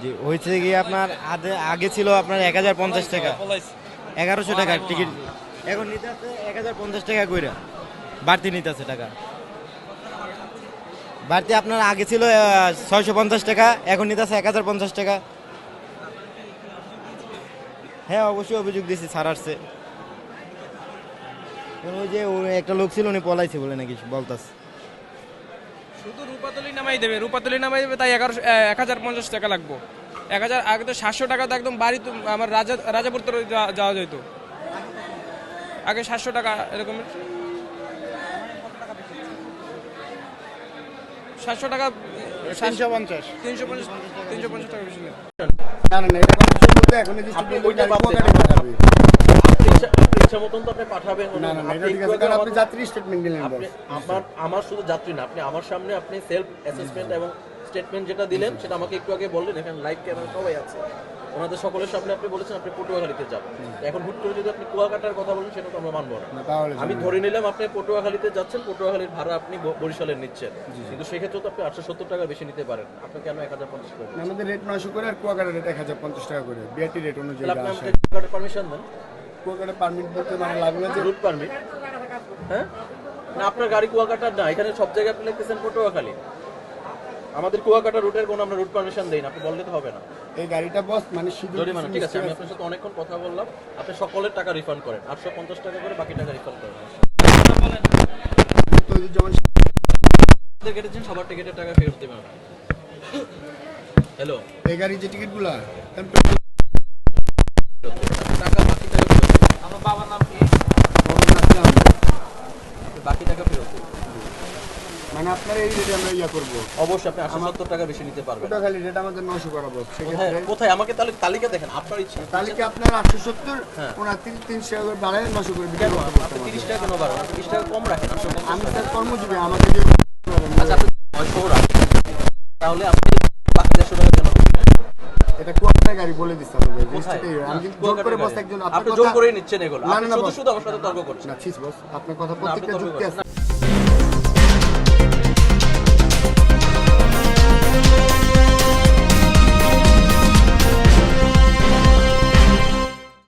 জি হয়েছে গিয়ে আপনার আগে ছিল আপনার 1050 টাকা, 1100 টাকা টিকিট, এখন নিতে আছে 1050 টাকা কইরা, বাড়তি নিতে আছে টাকা। বাড়তি আপনার আগে ছিল 650 টাকা, এখন নিতে আছে 1050 টাকা। হ্যাঁ অবশ্যই অভিযোগ দিয়েছি, ছাড় আসছে। ওই যে একটা লোক ছিল উনি পলাইছে বলে নাকি বলতাছে। শুধু রূপাতলি নামাই দেবে তাই 1050 টাকা লাগবো। 1000 আগে তো 700 টাকা তো একদম বাড়ি তো আমার রাজাপুর তো যাওয়া যেত, আগে 700 টাকা এরকম। 700 টাকা, 350 350 টাকা বেশি নেই। না না না, এটা কনফিউশন বলতে এখন এই যে আপনি স্টুডেন্ট ওইটা গাড়ি বাদ দেন। কুয়াকাটা পাঠাবে। আপনি ইচ্ছা মতন তো আপনি পাঠাবেন না না না, এটা আপনি ঠিক একটু আছে, আগে কারণ আপনি আমাকে- যাত্রী স্টেটমেন্ট দিলেন আপনি বস। আমার শুধু যাত্রী না, আপনি আমার সামনে আপনি সেলফ অ্যাসেসমেন্ট এবং স্টেটমেন্ট যেটা দিলেন সেটা আমাকে একটু আগে বললেন, এখানে লাইভ ক্যামেরা সবাই আছে, ওনাদের সকলের সামনে আপনি বলেছেন আপনি পটুয়াখালীতে যাবেন। এখন হুট করে যদি আপনি কুয়াকাটার কথা বলেন সেটা তো আমরা মানবো না। না, তাহলে আমি ধরে নিলাম আপনি পটুয়াখালীতে যাচ্ছেন, পটুয়াখালীর ভাড়া আপনি বরিশালের নিচ্ছেন, কিন্তু সেক্ষেত্রে তো আপনি 870 টাকা বেশি নিতে পারেন, আপনি কেন 1050 করে? আমাদের রেট 900 করে আর কুয়াকাটার রেট 1050 টাকা করে, বিআরটি রেট অনুযায়ী তাহলে আপনি আসে। আমাকে কুয়াকাটার পারমিশন দেন, কুয়াকাটা পারমিট বলতে মানে লাগবে না যে রুট পারমিট। হ্যাঁ না, আপনার গাড়ি কুয়াকাটার না, এখানে সব জায়গায় আপনি লিখতেছেন পটুয়াখালী, আমাদের কুয়াকাটা রুটের কোনো আমরা রুট পারমিশন দেই না, আপনি বললে তো হবে না। এই গাড়িটা বস মানে শুধু জরিমানা ঠিক আছে, আমি আপনার সাথে অনেকক্ষণ কথা বললাম, আপনি সকলের টাকা রিফান্ড করেন, 850 টাকা করে বাকি টাকা রিফান্ড করেন। যেমন আপনাদের কেটেছেন সবার টিকিটের টাকা ফেরত দেবেন। হ্যালো, এই গাড়ির যে টিকিটগুলো টাকা বাকি টাকা ফেরত দেবেন। আমার বাবার নাম কি? বাকি টাকা ফেরত দেবেন। মানে আপনার এই রেটে আমরা ইয়া করবো। অবশ্যই আপনি 870 টাকা বেশি নিতে পারবেন। পটুয়াখালী রেট আমাদের 900 করা বস। কোথায় সেক্ষেত্রে কোথায় আমাকে তাহলে তালিকা দেখেন, আপনার ইচ্ছা। তালিকা আপনার 870, হ্যাঁ। 300 টাকা করে বাড়ায় 900 করে বিক্রি কেন করতে আপনি পারবো। 30 টাকা কেন বাড়ান? আপনি 30 টাকা কম রাখেন, 850 আমি টাকা। স্যার কর্মজীবী, আমাকে যে আচ্ছা আপনি 900 রাখেন, তাহলে আপনি বাকি 150 টাকা কেন? এটা কুয়াকাটা গাড়ি বলে দিচ্ছি আপনাদের। কোথায়? আমি কিন্তু জোর করে বস একজন আপনি জোর করে নিচ্ছেন এগুলো, না, আপনি না, শুধু বস। শুধু আমার সাথে তর্ক করছেন। না ছিস বস, আপনার কথা না, আপনি প্রত্যেকটা তর্ক যুক্তি করছেন। আছে।